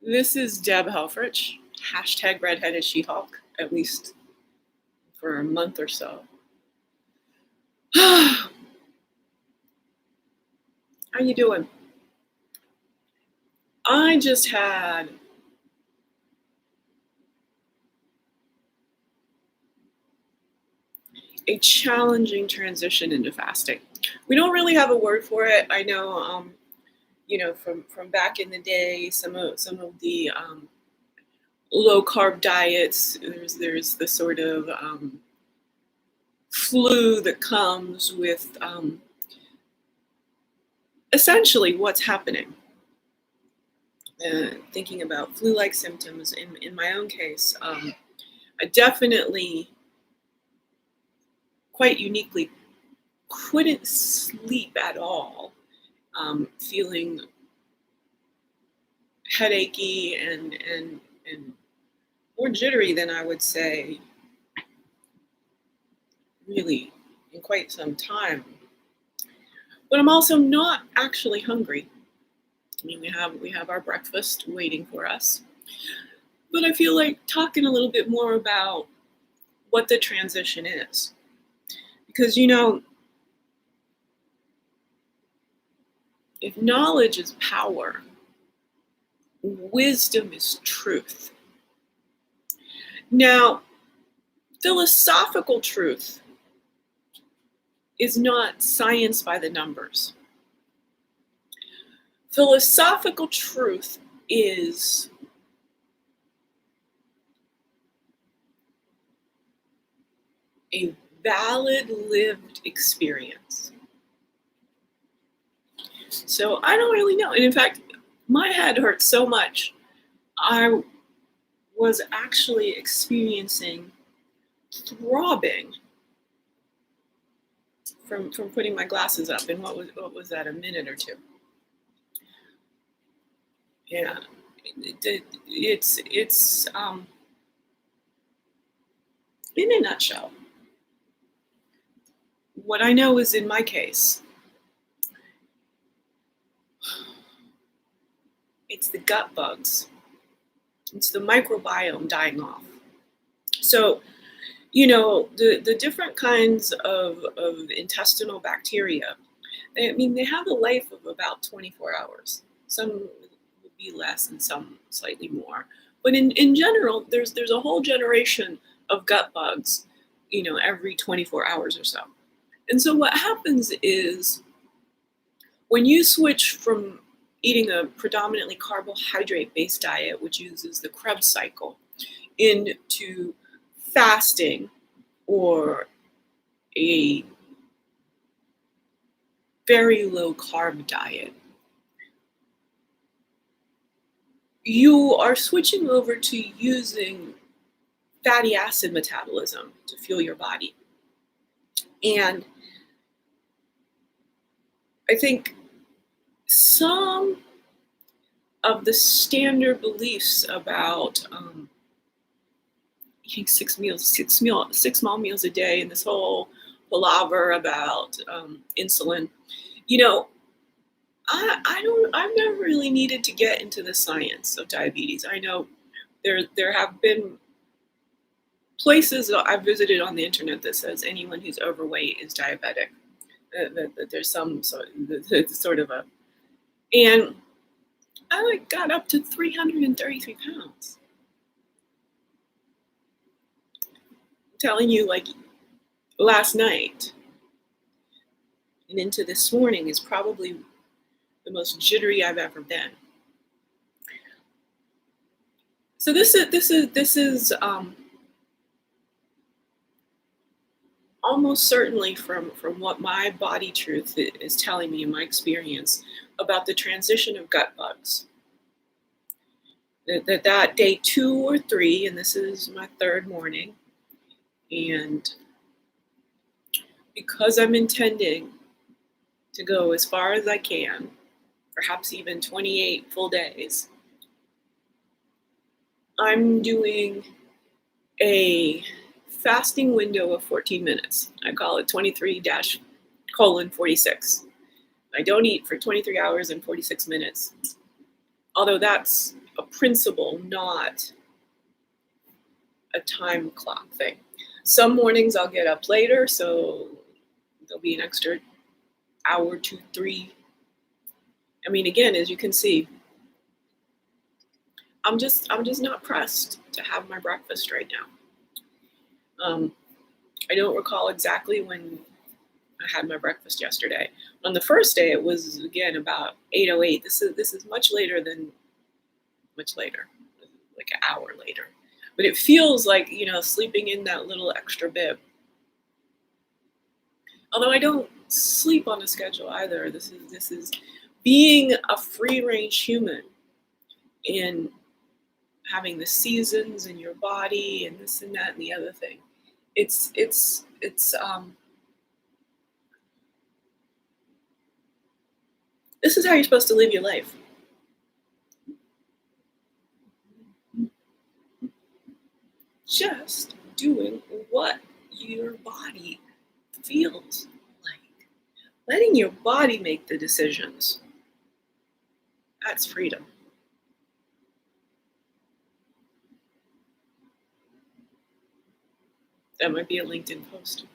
This is Deb Helfrich, hashtag redheaded She-Hulk, at least for a month or so. How you doing? I just had a challenging transition into fasting. We don't really have a word for it. I know, from back in the day, some of the low carb diets. There's the sort of flu that comes with essentially what's happening. Thinking about flu-like symptoms in my own case, I definitely, quite uniquely, couldn't sleep at all, feeling headachy and more jittery than I would say really in quite some time. But I'm also not actually hungry. I mean, we have our breakfast waiting for us. But I feel like talking a little bit more about what the transition is. Because, if knowledge is power, wisdom is truth. Now, philosophical truth is not science by the numbers. Philosophical truth is a valid lived experience. So I don't really know. And in fact, my head hurt so much. I was actually experiencing throbbing from putting my glasses up. And what was that, a minute or two? Yeah. It's in a nutshell, what I know is in my case, it's the gut bugs. It's the microbiome dying off. So, the different kinds of intestinal bacteria, they have a life of about 24 hours. Some would be less and some slightly more. But in general, there's a whole generation of gut bugs, every 24 hours or so. And so what happens is when you switch from eating a predominantly carbohydrate-based diet, which uses the Krebs cycle, into fasting or a very low carb diet, you are switching over to using fatty acid metabolism to fuel your body. And I think some of the standard beliefs about eating six small meals a day, and this whole palaver about insulin, I've never really needed to get into the science of diabetes. I know there have been places that I've visited on the internet that says anyone who's overweight is diabetic. That there's some sort of a, and I got up to 333 pounds. I'm telling you, last night and into this morning is probably the most jittery I've ever been. So this is almost certainly from what my body truth is telling me in my experience about the transition of gut bugs. That day 2 or 3, and this is my third morning, and because I'm intending to go as far as I can, perhaps even 28 full days, I'm doing a fasting window of 14 minutes. I call it 23-46. I don't eat for 23 hours and 46 minutes. Although that's a principle, not a time clock thing. Some mornings I'll get up later, so there'll be an extra hour, two, three. I mean, again, as you can see, I'm just not pressed to have my breakfast right now. I don't recall exactly when I had my breakfast yesterday. On the first day, it was again about 8:08. This is much later, like an hour later. But it feels like sleeping in that little extra bit. Although I don't sleep on a schedule either. This is being a free range human and having the seasons in your body and this and that and the other thing. It's this is how you're supposed to live your life. Just doing what your body feels like. Letting your body make the decisions. That's freedom. That might be a LinkedIn post.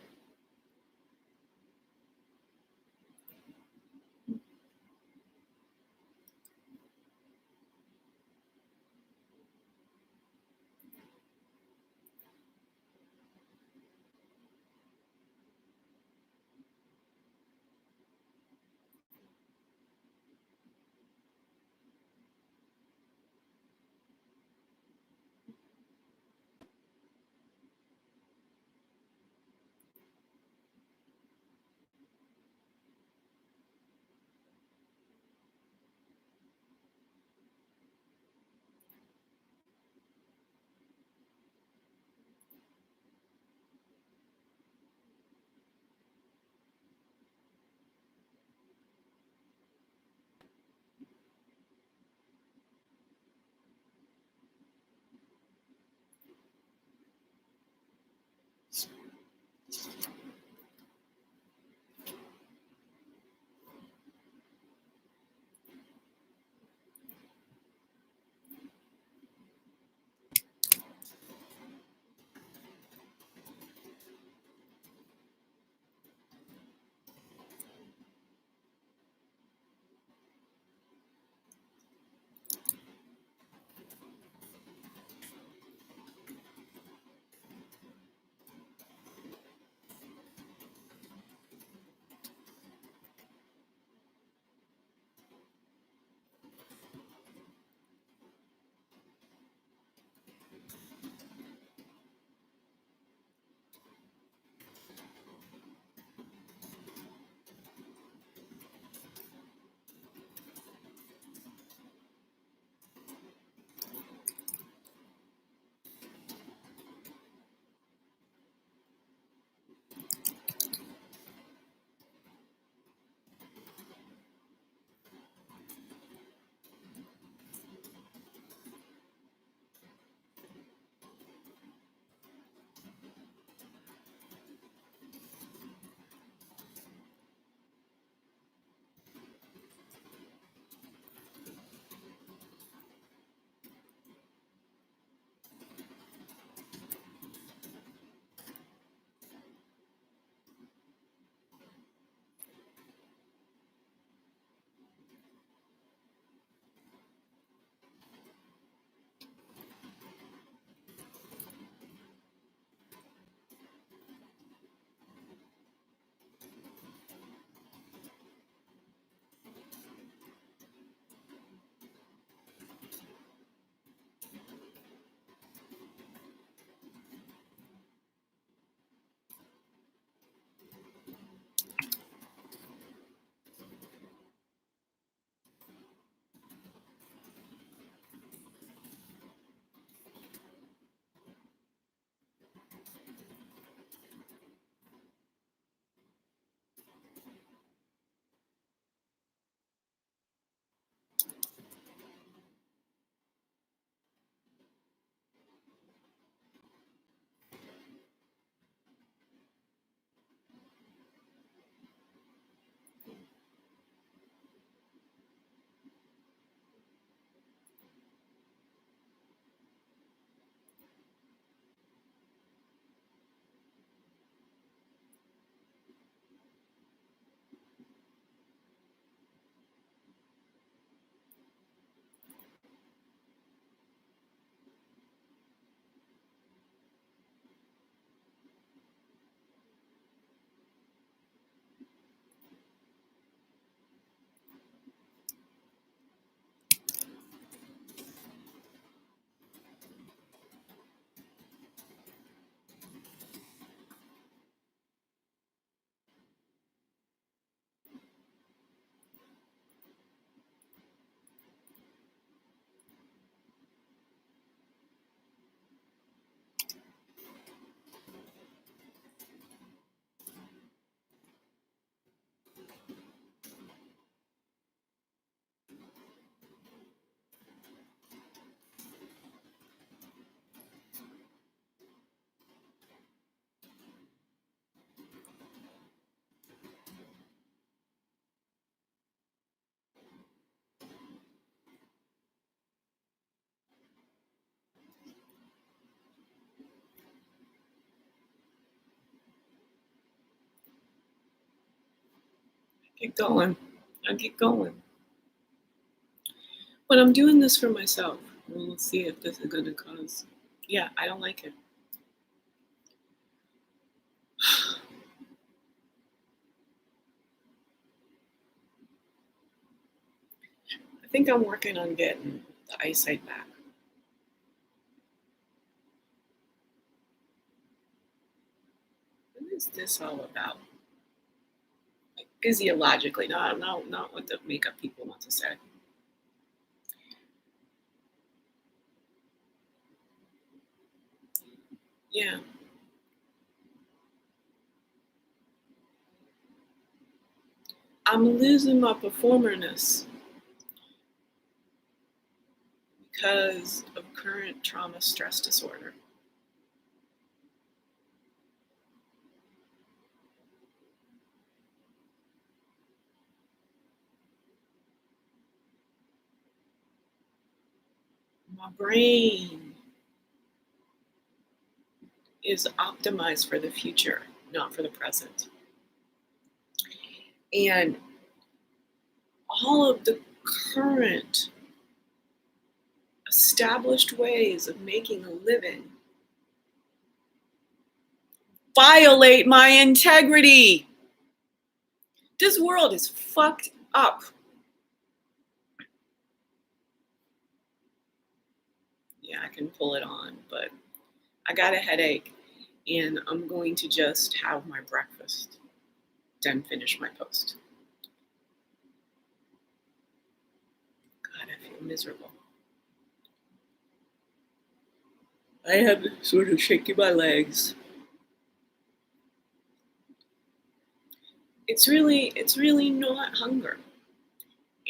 Get going. I get going. But I'm doing this for myself. We'll see if this is going to cause. Yeah, I don't like it. I think I'm working on getting the eyesight back. What is this all about? Like physiologically, not what the makeup people want to say. Yeah, I'm losing my performerness because of current trauma stress disorder. My brain is optimized for the future, not for the present. And all of the current established ways of making a living violate my integrity. This world is fucked up. Yeah, I can pull it on, but I got a headache and I'm going to just have my breakfast, then finish my post. God, I feel miserable. I have sort of shaky my legs. It's really not hunger.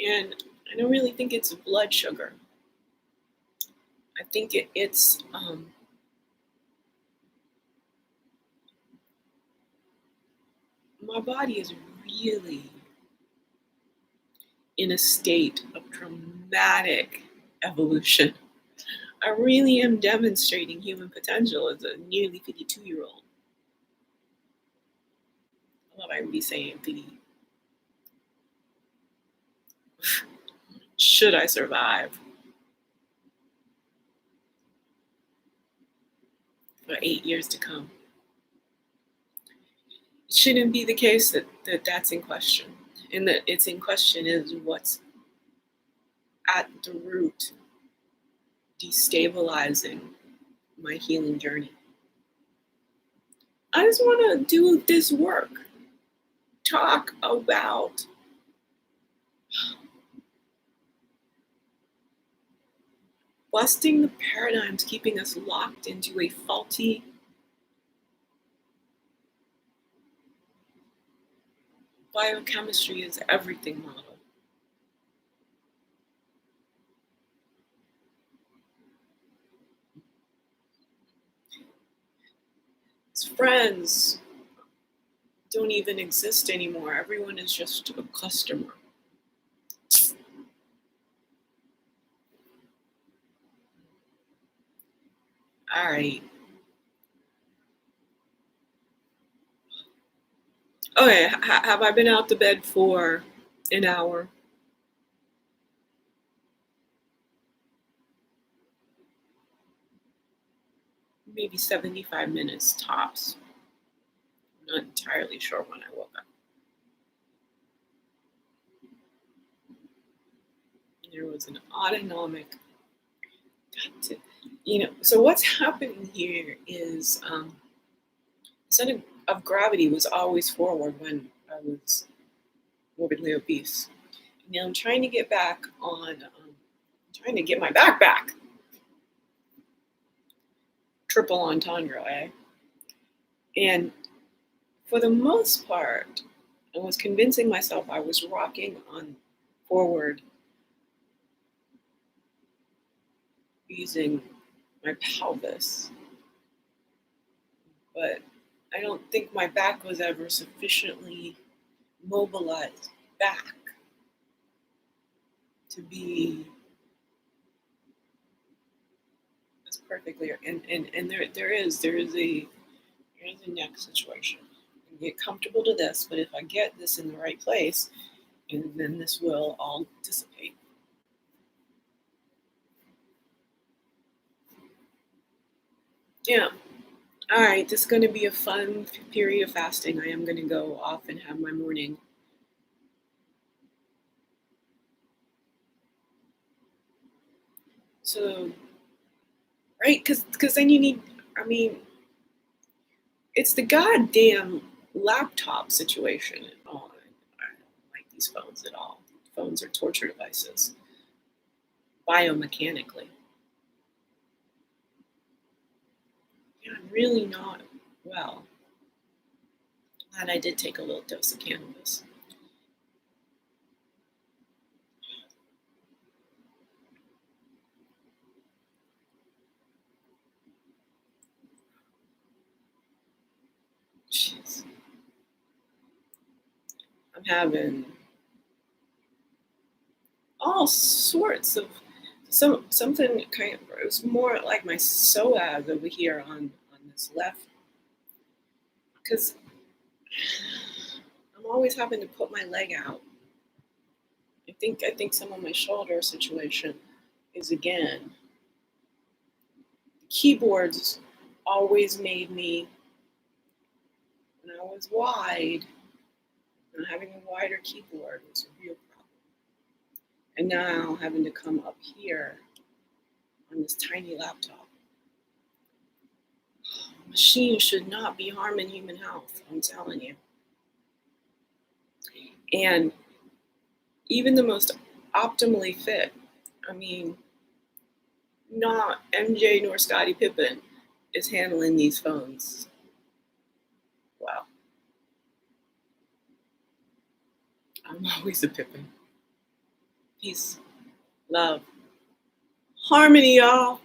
And I don't really think it's blood sugar. I think it's my body is really in a state of dramatic evolution. I really am demonstrating human potential as a nearly 52-year-old. I love I would be saying 50. Should I survive for 8 years to come? It shouldn't be the case that's in question. And that it's in question is what's at the root destabilizing my healing journey. I just want to do this work. Talk about busting the paradigms keeping us locked into a faulty biochemistry is everything model. Friends don't even exist anymore. Everyone is just a customer. All right. Okay, have I been out to bed for an hour? Maybe 75 minutes tops. I'm not entirely sure when I woke up. There was an autonomic, so what's happening here is the center of gravity was always forward when I was morbidly obese. Now I'm trying to get back on, trying to get my back. Triple entendre, eh? And for the most part, I was convincing myself I was rocking on forward using my pelvis. But I don't think my back was ever sufficiently mobilized back to be as perfectly and there is a neck situation. get comfortable to this, but if I get this in the right place, and then this will all dissipate. Yeah. All right. This is going to be a fun period of fasting. I am going to go off and have my morning. So, right? Because then you need, I mean, it's the goddamn laptop situation. Oh, I don't like these phones at all. Phones are torture devices, biomechanically. Yeah, I'm really not well. Glad I did take a little dose of cannabis. Jeez. I'm having all sorts of something kind of, it was more like my psoas over here on this left, because I'm always having to put my leg out. I think some of my shoulder situation is again the keyboards always made me, when I was wide, and having a wider keyboard was a real problem. And now having to come up here on this tiny laptop. Machines should not be harming human health, I'm telling you. And even the most optimally fit, I mean, not MJ nor Scottie Pippen is handling these phones. Wow. I'm always a Pippen. Peace, love, harmony, y'all.